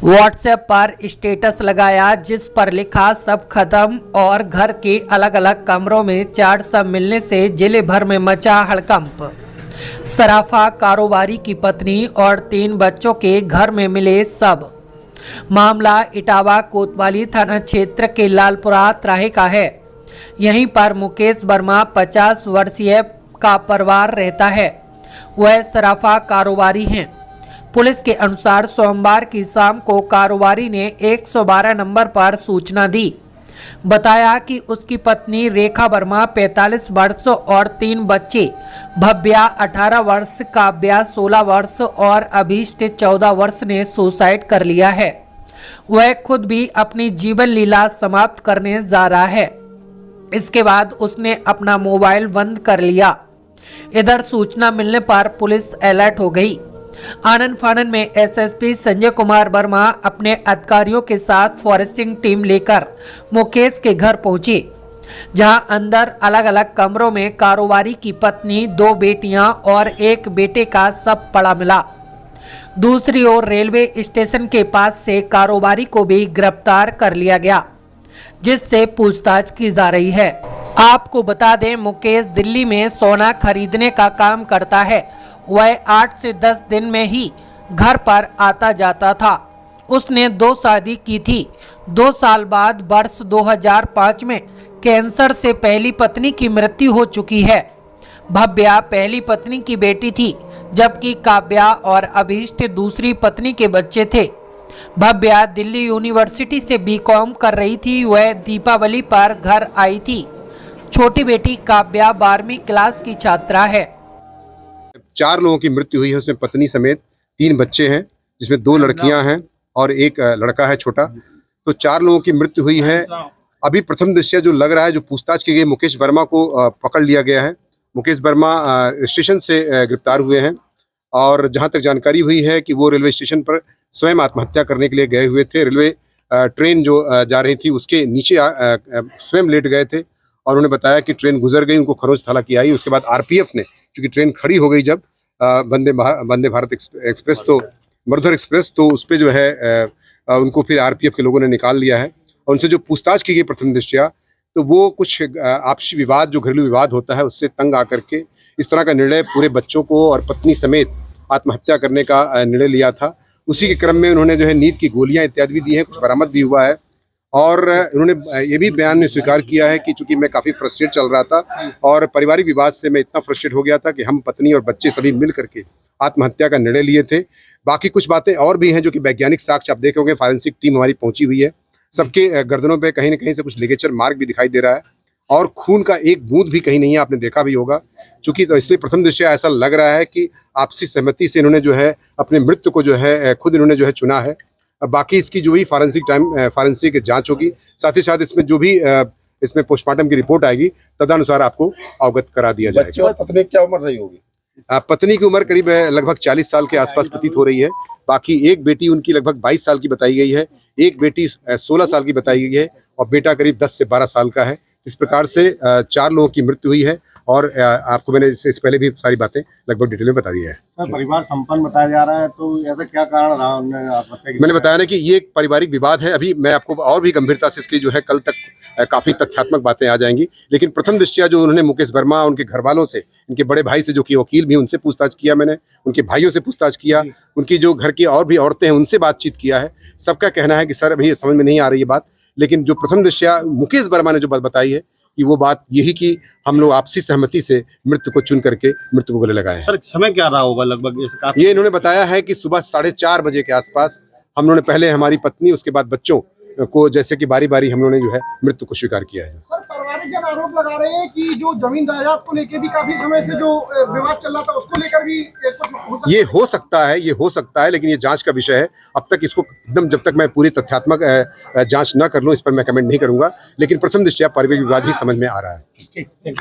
WhatsApp पर status लगाया जिस पर लिखा सब खत्म और घर के अलग अलग कमरों में चार्ट सब मिलने से जिले भर में मचा हड़कंप। सराफा कारोबारी की पत्नी और 3 बच्चों के घर में मिले सब। मामला इटावा कोतवाली थाना क्षेत्र के लालपुरा त्राहे का है। यहीं पर मुकेश वर्मा 50 वर्षीय का परिवार रहता है। वह सराफा कारोबारी हैं। पुलिस के अनुसार सोमवार की शाम को कारोबारी ने 112 नंबर पर सूचना दी। बताया कि उसकी पत्नी रेखा वर्मा 45 वर्ष और 3 बच्चे भव्या 18 वर्ष, काव्या 16 वर्ष और अभीष्ट 14 वर्ष ने सुसाइड कर लिया है। वह खुद भी अपनी जीवन लीला समाप्त करने जा रहा है। इसके बाद उसने अपना मोबाइल बंद कर लिया। इधर सूचना मिलने पर पुलिस अलर्ट हो गई। आनंद फानन में एसएसपी संजय कुमार वर्मा अपने अधिकारियों के साथ फॉरेंसिक टीम लेकर मुकेश के घर पहुंचे, जहां अंदर अलग अलग कमरों में कारोबारी की पत्नी, 2 बेटियां और 1 बेटे का शव पड़ा मिला। दूसरी ओर रेलवे स्टेशन के पास से कारोबारी को भी गिरफ्तार कर लिया गया, जिससे पूछताछ की जा रही है। आपको बता दें, मुकेश दिल्ली में सोना खरीदने का काम करता है। वह 8 से 10 दिन में ही घर पर आता जाता था। उसने 2 शादी की थी। 2 साल बाद वर्ष 2005 में कैंसर से पहली पत्नी की मृत्यु हो चुकी है। भव्या पहली पत्नी की बेटी थी, जबकि काव्या और अभीष्ट दूसरी पत्नी के बच्चे थे। भव्या दिल्ली यूनिवर्सिटी से बीकॉम कर रही थी। वह दीपावली पर घर आई थी। छोटी बेटी काव्या 12वीं क्लास की छात्रा है। 4 लोगों की मृत्यु हुई है, उसमें पत्नी समेत 3 बच्चे हैं, जिसमें 2 लड़कियां हैं और 1 लड़का है छोटा। तो 4 लोगों की मृत्यु हुई है। अभी प्रथम दृष्टया जो लग रहा है, जो पूछताछ की गई, मुकेश वर्मा को पकड़ लिया गया है। मुकेश वर्मा स्टेशन से गिरफ्तार हुए हैं और जहां तक जानकारी हुई है कि वो रेलवे स्टेशन पर स्वयं आत्महत्या करने के लिए गए हुए थे। रेलवे ट्रेन जो जा रही थी उसके नीचे स्वयं लेट गए थे और उन्होंने बताया कि ट्रेन गुजर गई, उनको खरोच हालांकि आई। उसके बाद आरपीएफ ने, क्योंकि ट्रेन खड़ी हो गई जब वंदे भारत एक्सप्रेस, तो मरुधर एक्सप्रेस, तो उस पर जो है उनको फिर आरपीएफ के लोगों ने निकाल लिया है। और उनसे जो पूछताछ की गई प्रथम दृष्टया, तो वो कुछ आपसी विवाद, जो घरेलू विवाद होता है, उससे तंग आकर के इस तरह का निर्णय पूरे बच्चों को और पत्नी समेत आत्महत्या करने का निर्णय लिया था। उसी के क्रम में उन्होंने जो है नींद की गोलियां इत्यादि भी दी हैं, कुछ बरामद भी हुआ है। और उन्होंने ये भी बयान में स्वीकार किया है कि चूंकि मैं काफ़ी फ्रस्ट्रेट चल रहा था और पारिवारिक विवाद से मैं इतना फ्रस्ट्रेट हो गया था कि हम पत्नी और बच्चे सभी मिल करके आत्महत्या का निर्णय लिए थे। बाकी कुछ बातें और भी हैं जो कि वैज्ञानिक साक्ष्य आप देखे होंगे, फॉरेंसिक टीम हमारी पहुंची हुई है। सबके गर्दनों पे कहीं न कहीं से कुछ लिगेचर मार्क भी दिखाई दे रहा है और खून का एक बूंद भी कहीं नहीं है, आपने देखा भी होगा। चूंकि तो इसलिए प्रथम दृष्टया ऐसा लग रहा है कि आपसी सहमति से इन्होंने जो है अपने मृत्यु को जो है खुद इन्होंने जो है चुना है। बाकी इसकी जो भी फॉरेंसिक जांच होगी, साथ ही साथ इसमें जो भी इसमें पोस्टमार्टम की रिपोर्ट आएगी, तदनुसार आपको अवगत करा दिया जाएगा। बच्चे और पत्नी क्या उम्र रही होगी? पत्नी की उम्र करीब लगभग 40 साल के आसपास प्रतीत हो रही है। बाकी 1 बेटी उनकी लगभग 22 साल की बताई गई है, 1 बेटी 16 साल की बताई गई है और बेटा करीब 10 से 12 साल का है। इस प्रकार से 4 लोगों की मृत्यु हुई है और आपको मैंने इससे पहले भी सारी बातें लगभग डिटेल में बता दी है। सर, परिवार संपन्न बताया जा रहा है, तो ऐसा क्या कारण रहा उन्होंने आत्महत्या की? मैंने बताया ना कि ये एक पारिवारिक विवाद है। अभी मैं आपको और भी गंभीरता से इसकी जो है कल तक काफी तथ्यात्मक बातें आ जाएंगी, लेकिन प्रथम दृष्टया जो उन्होंने मुकेश वर्मा, उनके घर वालों से, इनके बड़े भाई से, जो कि वकील भी, उनसे पूछताछ किया मैंने, उनके भाइयों से पूछताछ किया, उनकी जो घर की और भी औरतें हैं उनसे बातचीत किया है। सबका कहना है कि सर अभी समझ में नहीं आ रही है बात, लेकिन जो प्रथम दृष्टया मुकेश वर्मा ने जो बात बताई है कि वो बात यही कि हम लोग आपसी सहमति से मृत्यु को चुन करके मृत्यु को गले लगाए। सर, समय क्या रहा होगा लगभग? ये इन्होंने बताया है कि सुबह 4:30 बजे के आसपास हम लोगों ने पहले हमारी पत्नी, उसके बाद बच्चों को जैसे कि बारी बारी हम लोगों ने जो है मृत्यु को स्वीकार किया है। सर, पारिवारिक जन आरोप लगा रहे हैं कि जो जमीन जायदाद को लेकर भी काफी समय से जो विवाद चल रहा था, उसको लेकर भी ये हो सकता है, लेकिन ये जांच का विषय है। अब तक इसको एकदम, जब तक मैं पूरी तथ्यात्मक जांच न कर लूं, इस पर मैं कमेंट नहीं करूंगा, लेकिन प्रथम दृष्टया पारिवारिक विवाद ही समझ में आ रहा है।